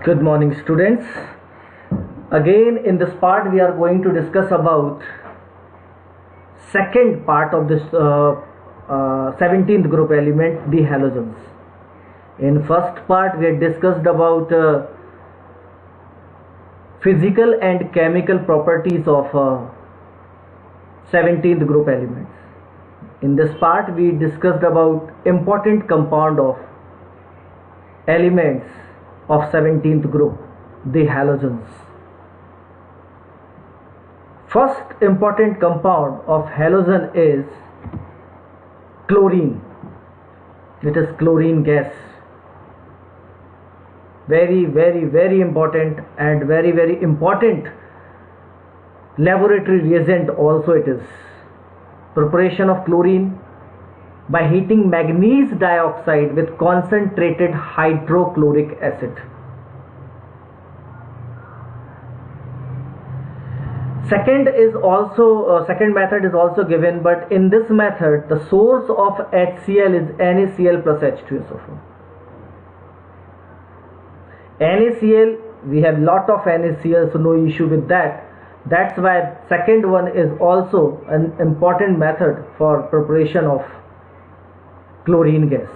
Good morning, students. Again, in this part, we are going to discuss about second part of this 17th group element, the halogens. In first part, we had discussed about physical and chemical properties of 17th group elements. In this part, we discussed about important compound of elements of 17th group, the halogens. First important compound of halogen is chlorine. It is chlorine gas. Very important and very important laboratory reagent also it is. Preparation of chlorine by heating manganese dioxide with concentrated hydrochloric acid. Second method is also given, but in this method the source of HCl is NaCl plus H2SO4. NaCl, we have lot of NaCl, so no issue with that. That's why second one is also an important method for preparation of chlorine gas.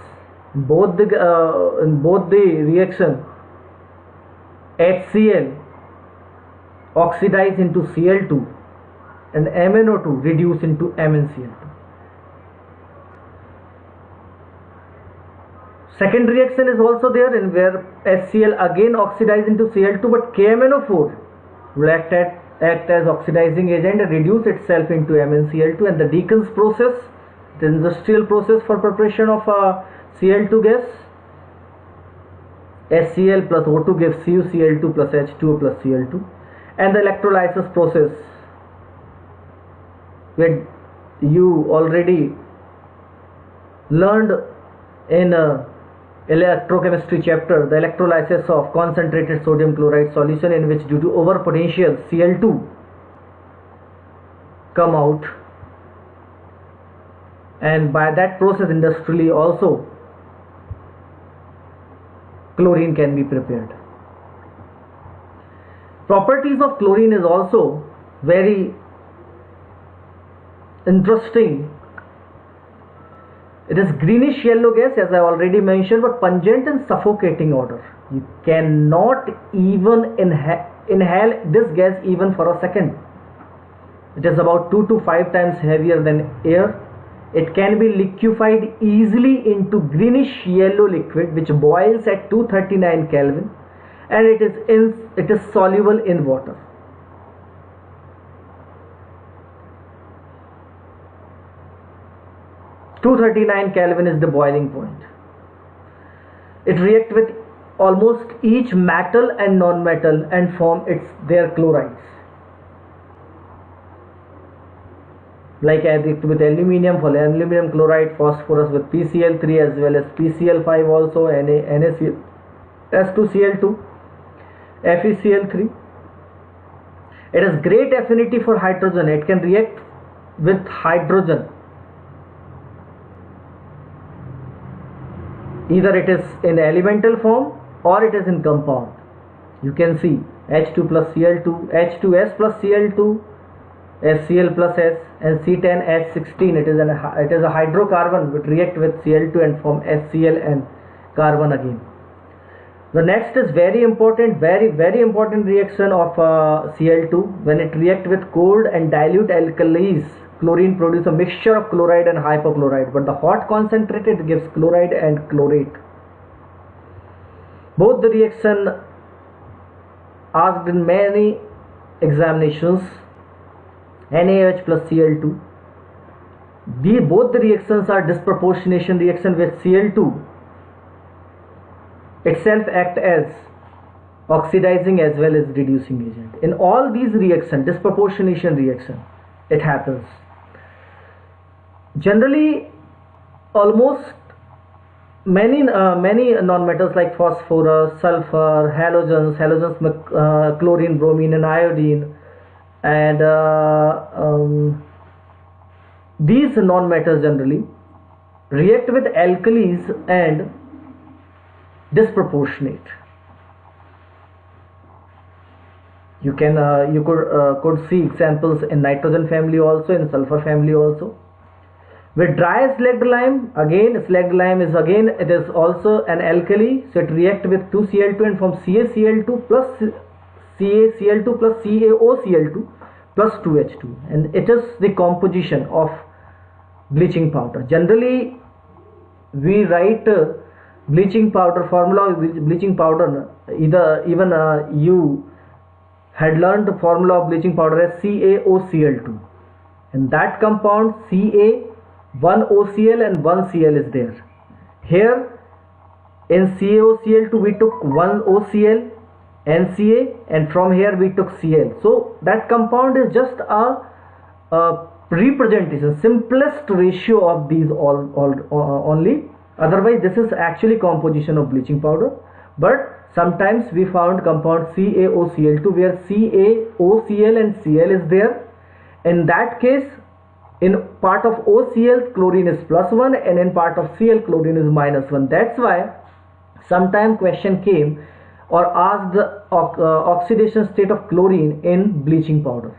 In both the reaction, HCl oxidize into Cl2 and MnO2 reduce into MnCl2. Second reaction is also there, in where HCl again oxidize into Cl2, but KMnO4 will act as oxidizing agent and reduce itself into MnCl2, and the Deacon's process, the industrial process for preparation of Cl2 gas, HCl plus O2 gives CuCl2 plus H2O plus Cl2, and the electrolysis process, where you already learned in electrochemistry chapter the electrolysis of concentrated sodium chloride solution, in which due to overpotential Cl2 come out, and by that process industrially also chlorine can be prepared. Properties of chlorine is also very interesting. It is greenish yellow gas, as I already mentioned, but pungent and suffocating odor. You cannot even inhale this gas even for a second. It is about 2 to 5 times heavier than air. It can be liquefied easily into greenish yellow liquid which boils at 239 Kelvin, and it is soluble in water. Kelvin is the boiling point. It reacts with almost each metal and non-metal and form their chlorides. Like I react with aluminium for aluminium chloride, phosphorus with PCl3 as well as PCl5 also, NaCl, S2Cl2, FeCl3. It has great affinity for hydrogen. It can react with hydrogen. Either it is in elemental form or it is in compound. You can see H2 plus Cl2, H2S plus Cl2, HCl plus S, and C10H16. It is a hydrocarbon which react with Cl2 and form HCl and carbon again. The next is very important reaction of Cl2. When it react with cold and dilute alkalis, chlorine produces a mixture of chloride and hypochlorite, but the hot concentrated gives chloride and chlorate. Both the reaction asked in many examinations, NaOH plus Cl2. Both the reactions are disproportionation reaction, where Cl2 itself act as oxidizing as well as reducing agent. In all these reactions, disproportionation reaction, it happens. Generally, almost many non-metals like phosphorus, sulfur, halogens, chlorine, bromine and iodine, and these non-metals generally react with alkalis and disproportionate. You can could see examples in nitrogen family also, in sulfur family also. With dry slacked lime, again slacked lime is again, it is also an alkali, so it reacts with 2Cl2 and forms CaCl2 plus CaCl2 plus CaOCl2 plus 2H2, and it is the composition of bleaching powder. Generally we write bleaching powder formula, bleaching powder, even you had learned the formula of bleaching powder as CaOCl2, and that compound Ca, one OCl and one Cl is there. Here in CaOCl2 we took one OCl, NCA, and from here we took Cl. So that compound is just a representation, simplest ratio of these all only. Otherwise this is actually composition of bleaching powder. But sometimes we found compound CaOCl2 where CaOCl and Cl is there. In that case, in part of OCl chlorine is +1 and in part of Cl chlorine is -1. That's why sometime question came or asked the oxidation state of chlorine in bleaching powder,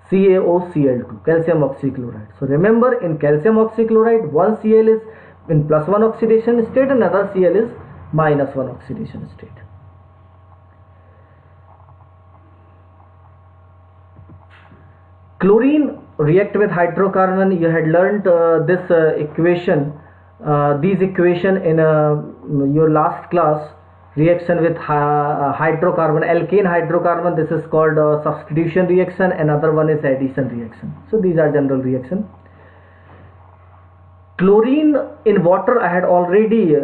CaOCl2, calcium oxychloride. So remember, in calcium oxychloride, one Cl is in +1 oxidation state, another Cl is -1 oxidation state. Chlorine react with hydrocarbon. You had learnt this equation, these equation in your last class. Reaction with hydrocarbon, alkane hydrocarbon, this is called substitution reaction. Another one is addition reaction. So these are general reaction. Chlorine in water, I had already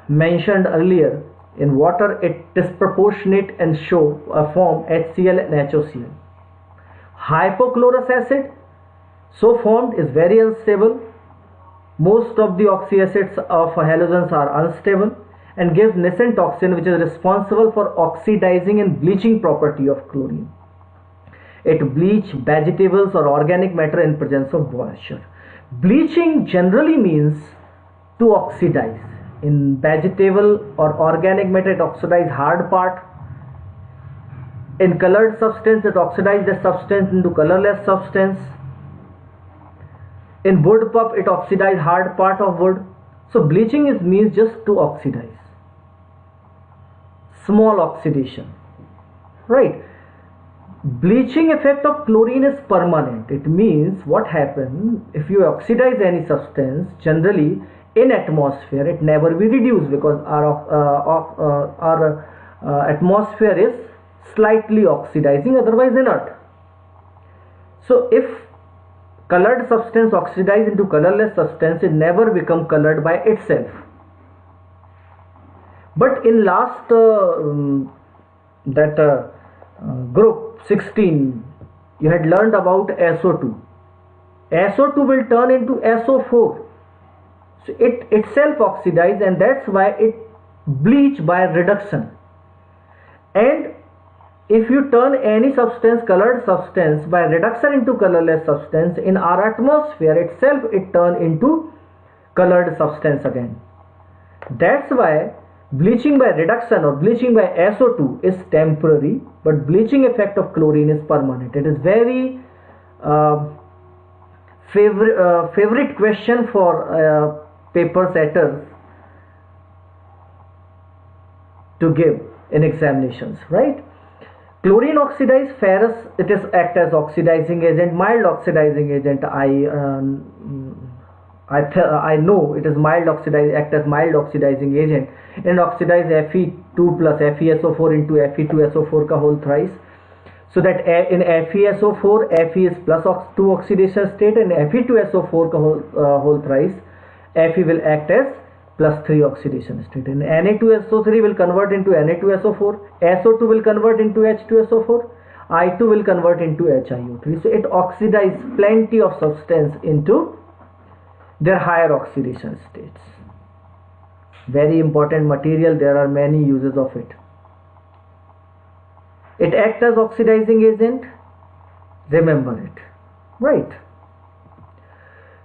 mentioned earlier. In water it disproportionate and show a form HCl and HOCl. Hypochlorous acid, so formed, is very unstable. Most of the oxyacids of halogens are unstable and gives nascent toxin which is responsible for oxidizing and bleaching property of chlorine. It bleach vegetables or organic matter in presence of moisture. Bleaching generally means to oxidize. In vegetable or organic matter it oxidizes hard part. In colored substance it oxidizes the substance into colorless substance. In wood pulp it oxidizes hard part of wood. So bleaching means just to oxidize. Small oxidation, right? Bleaching effect of chlorine is permanent. It means what happens if you oxidize any substance, generally in atmosphere it never be reduced because our atmosphere is slightly oxidizing, otherwise inert. So if colored substance oxidize into colorless substance, it never become colored by itself. But in last group 16 you had learned about SO2. SO2 will turn into SO4. So it itself oxidize, and that's why it bleach by reduction. And if you turn any substance, colored substance, by reduction into colorless substance, in our atmosphere itself it turn into colored substance again. That's why bleaching by reduction or bleaching by SO2 is temporary, but bleaching effect of chlorine is permanent. It is very favorite question for paper setters to give in examinations, right? Chlorine oxidize ferrous, it is act as oxidizing agent, mild oxidizing agent. I know it is act as mild oxidizing agent, and oxidize Fe2 plus FeSO4 into Fe2SO4 ka whole thrice. So that in FeSO4, Fe is plus 2 oxidation state, and Fe2SO4 ka whole thrice, Fe will act as plus 3 oxidation state, and Na2SO3 will convert into Na2SO4, SO2 will convert into H2SO4, I2 will convert into HiO3. So it oxidizes plenty of substance into their higher oxidation states. Very important material, there are many uses of it. It acts as oxidizing agent, remember it, right?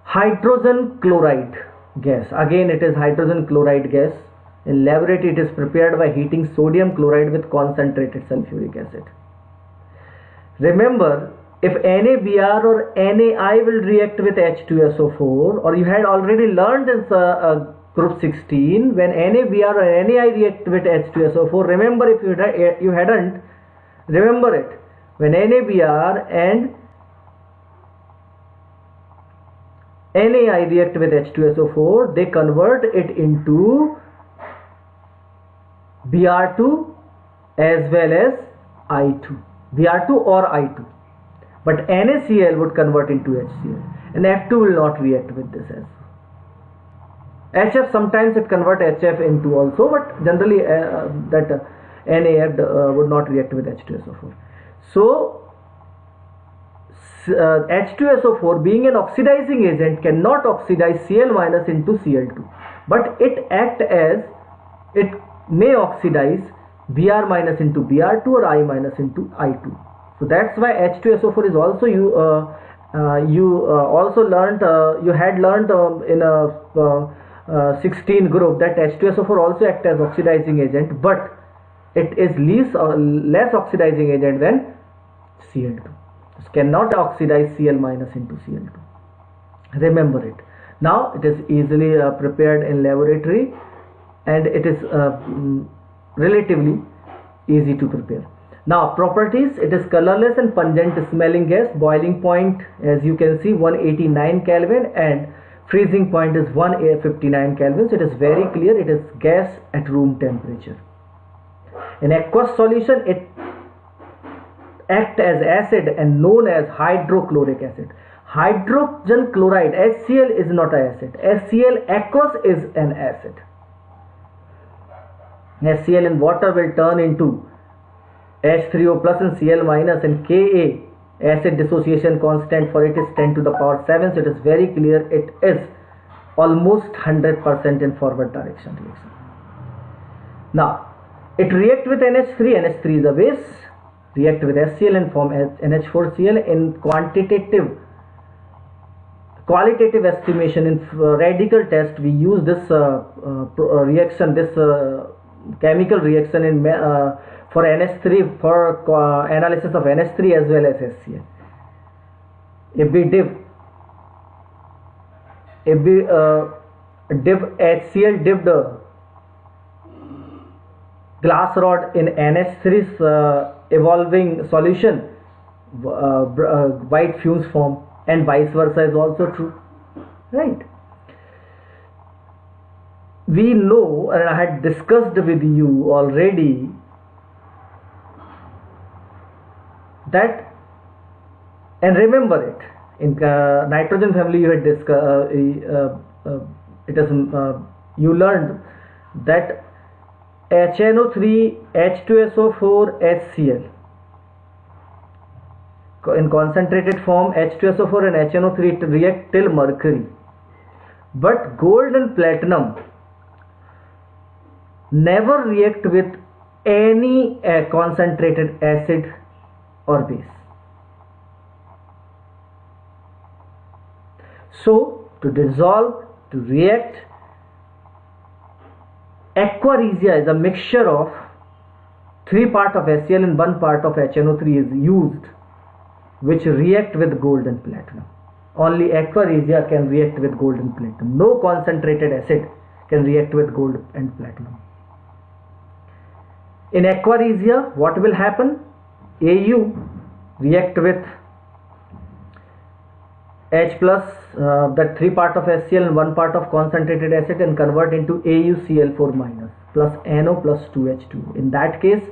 Hydrogen chloride gas, again it is hydrogen chloride gas. In laboratory it is prepared by heating sodium chloride with concentrated sulfuric acid. Remember, if NaBr or NaI will react with H2SO4, or you had already learned in group 16, when NaBr or NaI react with H2SO4, remember, if you hadn't, remember it. When NaBr and NaI react with H2SO4, they convert it into Br2 as well as I2. Br2 or I2. But NaCl would convert into HCl, and F2 will not react with this as well. HF, sometimes it convert HF into also, but generally that NaF would not react with H2SO4. So H2SO4, being an oxidizing agent, cannot oxidize Cl- into Cl2, but it may oxidize Br- into Br2 or I- into I2. So that's why H2SO4 is also you had learned in a 16 group that H2SO4 also acts as oxidizing agent, but it is less oxidizing agent than Cl2. It cannot oxidize Cl- into Cl2. Remember it. Now it is easily prepared in laboratory, and it is relatively easy to prepare. Now properties: it is colorless and pungent smelling gas. Boiling point, as you can see, 189 Kelvin, and freezing point is 159 Kelvin. So it is very clear, it is gas at room temperature. In aqueous solution, it acts as acid and known as hydrochloric acid. Hydrogen chloride, HCl, is not an acid. HCl aqueous is an acid. HCl in water will turn into H3O plus and Cl minus, and Ka, acid dissociation constant for it is 10 to the power 7. So it is very clear, it is almost 100% in forward direction reaction. Now it react with NH3. NH3 is a base. React with HCl and form NH4Cl. In qualitative estimation, in radical test, we use this reaction, this chemical reaction in for NH3, for analysis of NH3 as well as HCl. If we HCl dipped glass rod in NH3's evolving solution, white fumes form, and vice versa is also true, right? We know, and I had discussed with you already, that, and remember it, in nitrogen family you had discussed, you learned that HNO3, H2SO4, HCl, in concentrated form, H2SO4 and HNO3 react till mercury, but gold and platinum never react with any concentrated acid or base. So to dissolve, to react, aquaresia is a mixture of 3 parts of HCl and 1 part of HNO3 is used, which react with gold and platinum. Only aquaresia can react with gold and platinum. No concentrated acid can react with gold and platinum. In aquaresia, what will happen? Au react with H plus, that 3 part of HCl and 1 part of concentrated acid, and convert into AuCl4 minus plus NO plus 2H2. In that case,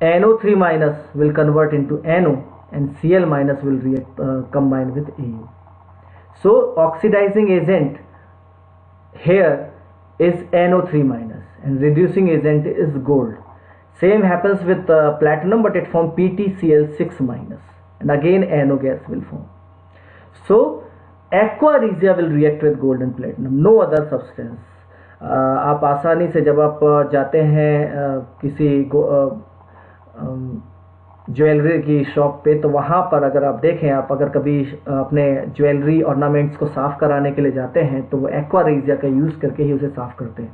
NO3 minus will convert into NO, and Cl minus will react, combine with Au. So oxidizing agent here is NO3 minus, and reducing agent is gold. Same happens with platinum, but it forms PtCl6 minus, and again NO gas will form. So aquaresia will react with gold and platinum, no other substance. आप आसानी से जब आप जाते हैं किसी jewellery की shop पे, तो वहाँ पर अगर आप देखें, आप अगर कभी अपने ज्वेलरी ऑर्नामेंट्स को साफ़ कराने के लिए जाते हैं, तो वो एक्वारेजिया का यूज़ करके ही उसे साफ़ करते हैं.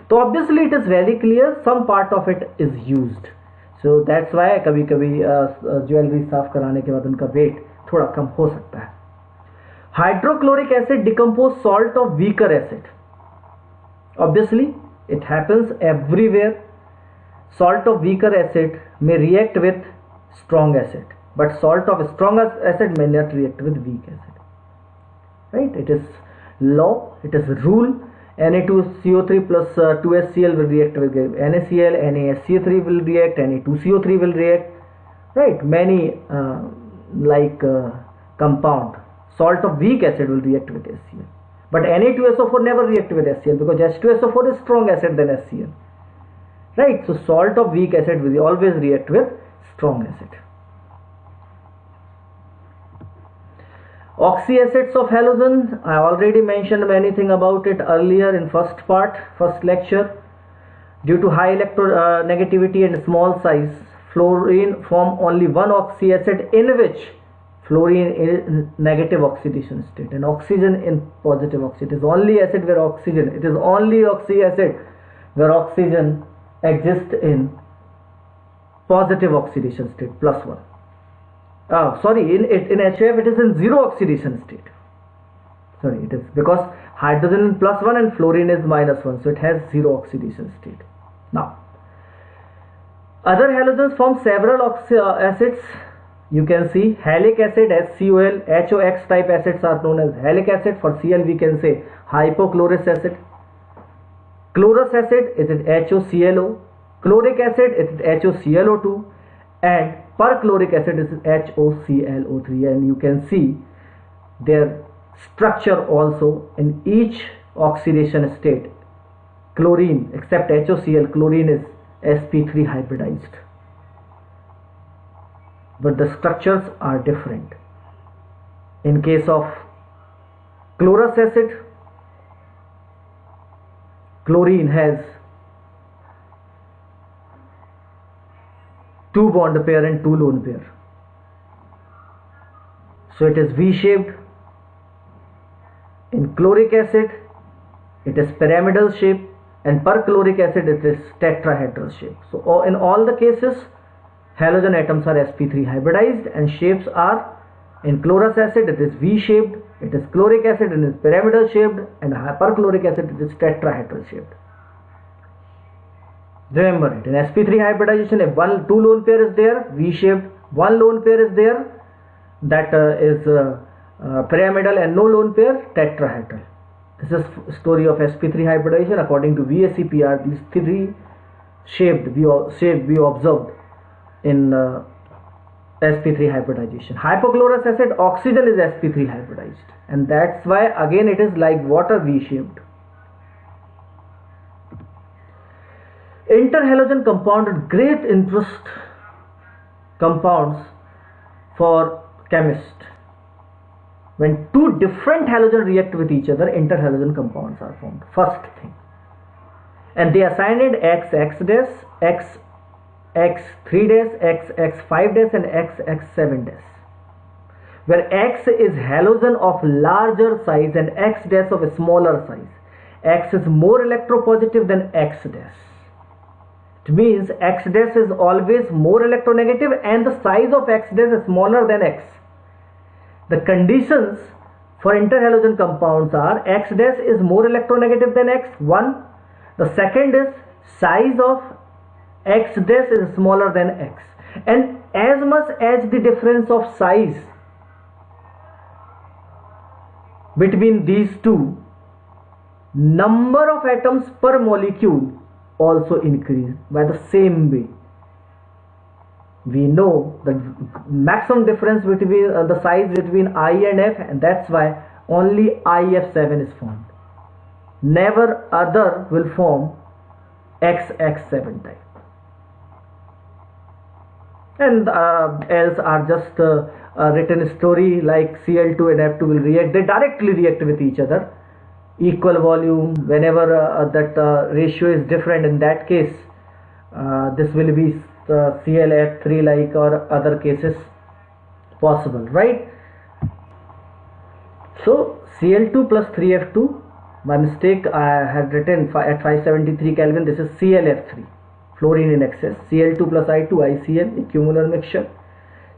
तो obviously it is very clear, some part of it is used. So that's why कभी कभी ज्वेलरी साफ कराने के बाद उनका वेट थोड़ा कम हो सकता है. Hydrochloric acid decompose salt of weaker acid. Obviously it happens everywhere. Salt of weaker acid may react with strong acid, but salt of strong acid may not react with weak acid, right? It is law, it is rule. Na2CO3 plus 2HCl will react with NaCl, NaSCO3 will react, Na2CO3 will react, right? Many compound salt of weak acid will react with HCl. But Na2SO4 never react with HCl because H2SO4 is strong acid than HCl, right? So salt of weak acid will always react with strong acid. Oxyacids of halogen, I already mentioned many things about it earlier in first lecture. Due to high electronegativity and small size, fluorine form only one oxyacid in which fluorine is negative oxidation state and oxygen in positive oxidation. It is only acid where oxygen, it is only oxyacid where oxygen exists in positive oxidation state +1. Sorry, in HF it is in zero oxidation state. Sorry, it is because hydrogen is +1 and fluorine is -1, so it has zero oxidation state. Now, other halogens form several acids. You can see halic acid, HCOL, HOX type acids are known as halic acid. For Cl we can say hypochlorous acid. Chlorous acid is HOClO. Chloric acid is HOClO2 and perchloric acid is HOClO3, and you can see their structure also in each oxidation state. Chlorine, except HOCl, chlorine is sp3 hybridized, but the structures are different. In case of chlorous acid, chlorine has 2 bond pair and 2 lone pair, so it is V-shaped. In chloric acid it is pyramidal shape, and perchloric acid it is tetrahedral shape. So in all the cases halogen atoms are sp3 hybridized, and shapes are in chlorous acid it is V-shaped, it is chloric acid it is pyramidal shaped, and perchloric acid it is tetrahedral shaped. Remember it, in sp3 hybridization if 2 lone pair is there, V-shaped, 1 lone pair is there, that is pyramidal, and no lone pair, tetrahedral. This is story of sp3 hybridization according to VSEPR. These 3 shaped we observed in sp3 hybridization. Hypochlorous acid, oxygen is sp3 hybridized, and that's why again it is like water, V-shaped. Interhalogen compound, great interest compounds for chemists. When 2 different halogen react with each other, interhalogen compounds are formed, first thing, and they assigned it XX dash, XX3 dash, XX5 dash, and XX7 dash, where X is halogen of larger size and X dash of a smaller size. X is more electropositive than X dash. It means X dash is always more electronegative and the size of X dash is smaller than X. The conditions for interhalogen compounds are X dash is more electronegative than X, 1. The second is size of X dash is smaller than X, and as much as the difference of size between these two, number of atoms per molecule also increase by the same way. We know the maximum difference between the size between I and F, and that's why only IF7 is formed. Never other will form XX7 type. And else are just written story like Cl2 and F2 will react. They directly react with each other. Equal volume, whenever that ratio is different, in that case this will be ClF3 like, or other cases possible, right? So Cl2 plus 3F2, by mistake I had written at 573 Kelvin, this is ClF3. fluorine in excess, Cl2 plus I2 ICl, equimolar mixture,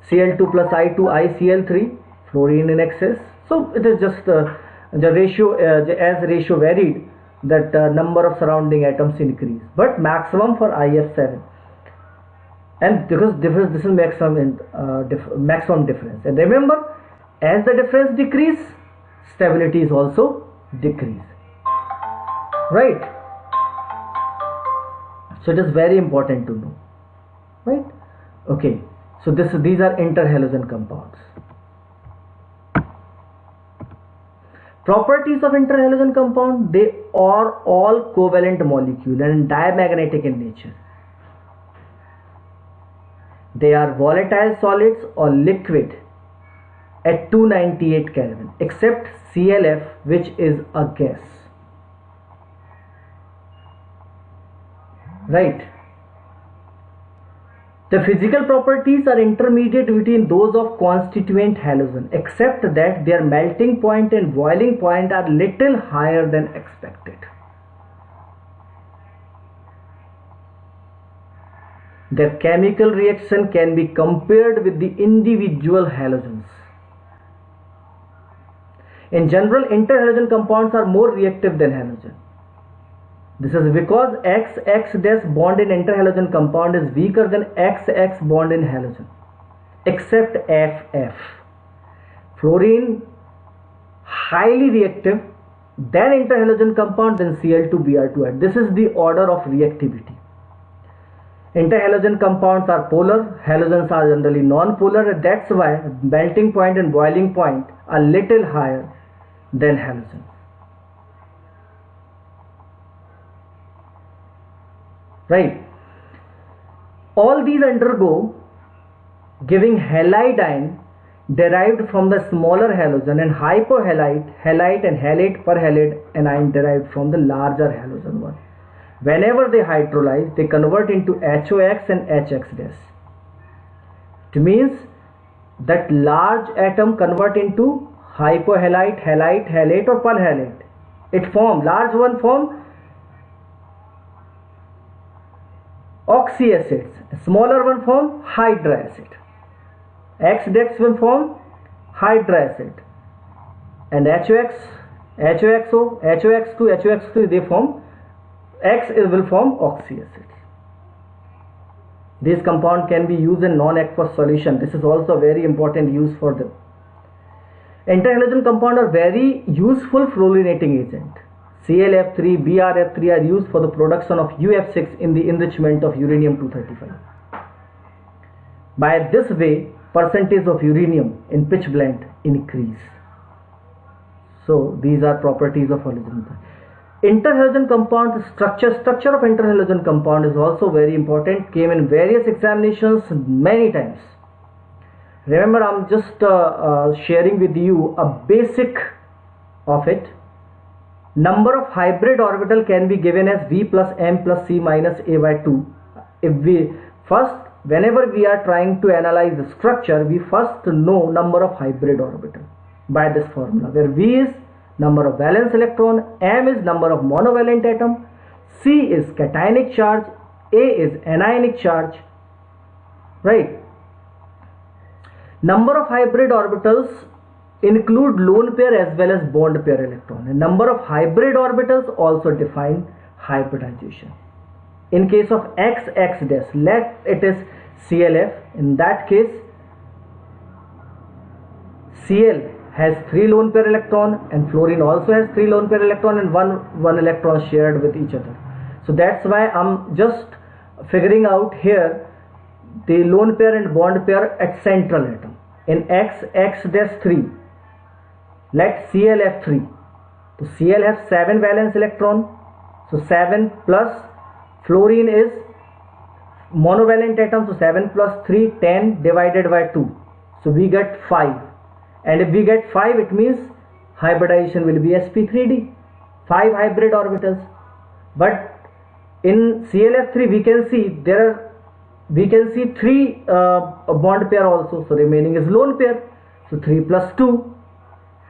Cl2 plus I2 ICl3, fluorine in excess. So it is just the ratio, as ratio varied, that number of surrounding atoms increase, but maximum for IF7. And because this is maximum difference. And remember, as the difference decrease, stability is also decrease, right? So it is very important to know, right? Okay, so these are interhalogen compounds. Properties of interhalogen compound: they are all covalent molecule and diamagnetic in nature. They are volatile solids or liquid at 298 Kelvin, except ClF, which is a gas, right? The physical properties are intermediate between those of constituent halogen, except that their melting point and boiling point are little higher than expected. Their chemical reaction can be compared with the individual halogens. In general, interhalogen compounds are more reactive than halogen. This is because XX- bond in interhalogen compound is weaker than XX bond in halogen, except FF. Fluorine highly reactive than interhalogen compound than Cl2Br2. This is the order of reactivity. Interhalogen compounds are polar, halogens are generally non-polar, and that's why melting point and boiling point are little higher than halogen. Right? All these undergo giving halide ion derived from the smaller halogen, and hypohalite, halite and halate perhalate anion derived from the larger halogen one. Whenever they hydrolyze, they convert into HOX and HX-. It means that large atom convert into hypohalite, halite, halate or perhalate. It form, large one form oxyacids, smaller one form hydroacid. X-dex will form hydroacid, and HOX, HOXO, HOX2, HOX3 they form X will form oxyacid. This compound can be used in non-aqueous solution. This is also a very important use for them. Interhalogen compound are very useful fluorinating agent. ClF3, BrF3 are used for the production of UF6 in the enrichment of uranium-235. By this way, percentage of uranium in pitch blende increase. So these are properties of halogen. Interhalogen compound structure of interhalogen compound is also very important, came in various examinations many times. Remember, I'm just sharing with you a basic of it. Number of hybrid orbital can be given as V plus M plus C minus A by 2. If we first, whenever we are trying to analyze the structure, we first know number of hybrid orbital by this formula, where V is number of valence electron, M is number of monovalent atom, C is cationic charge, A is anionic charge, right? Number of hybrid orbitals include lone pair as well as bond pair electron, and number of hybrid orbitals also define hybridization. In case of XX-, let it is ClF. In that case, Cl has 3 lone pair electron, and fluorine also has 3 lone pair electron, and one electron shared with each other. So that's why I'm just figuring out here the lone pair and bond pair at central atom. In XX-3, let ClF3. So Cl has 7 valence electron, so 7 plus fluorine is monovalent atom, so 7 plus 3, 10 divided by 2, so we get 5. And if we get 5, it means hybridization will be sp3d, 5 hybrid orbitals. But in ClF3 we can see 3 bond pair also, so remaining is lone pair, so 3 plus 2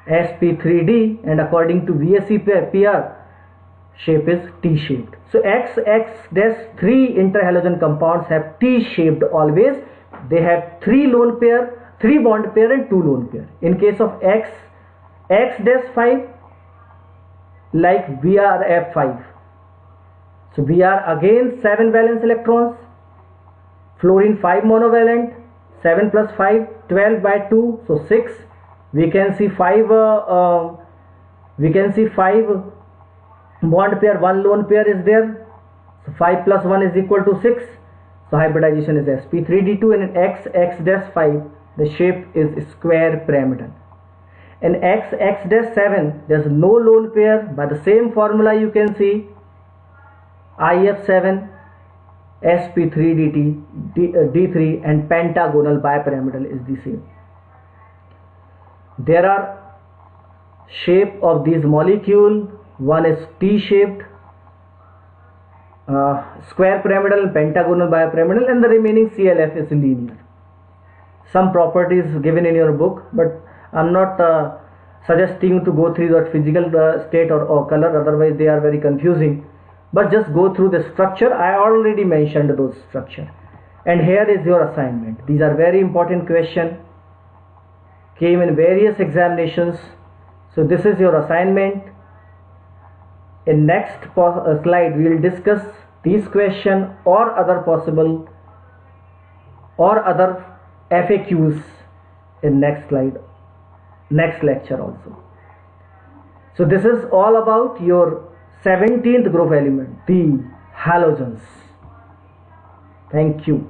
sp3d, and according to VSEPR shape is T-shaped. So X3 interhalogen compounds have T-shaped always. They have 3 lone pair, 3 bond pair and 2 lone pair. In case of X-5, like BrF5. So Br again 7 valence electrons, fluorine 5 monovalent, 7 plus 5, 12 by 2, so 6. We can see 5 bond pair, 1 lone pair is there. So 5 plus 1 is equal to 6. So hybridization is sp3d2, and in X-5 the shape is square pyramidal. In X-7 there's no lone pair. By the same formula you can see IF7 sp3dt d3 and pentagonal bipyramidal is the same. There are shape of these molecule. One is T-shaped, square pyramidal, pentagonal bipyramidal, and the remaining CLF is linear. Some properties given in your book, but I'm not suggesting you to go through that physical state or color, otherwise they are very confusing. But just go through the structure. I already mentioned those structure. And here is your assignment. These are very important questions, came in various examinations. So this is your assignment. In next slide we will discuss these questions or other possible or other FAQs in next slide, next lecture also. So this is all about your 17th group element, the halogens. Thank you.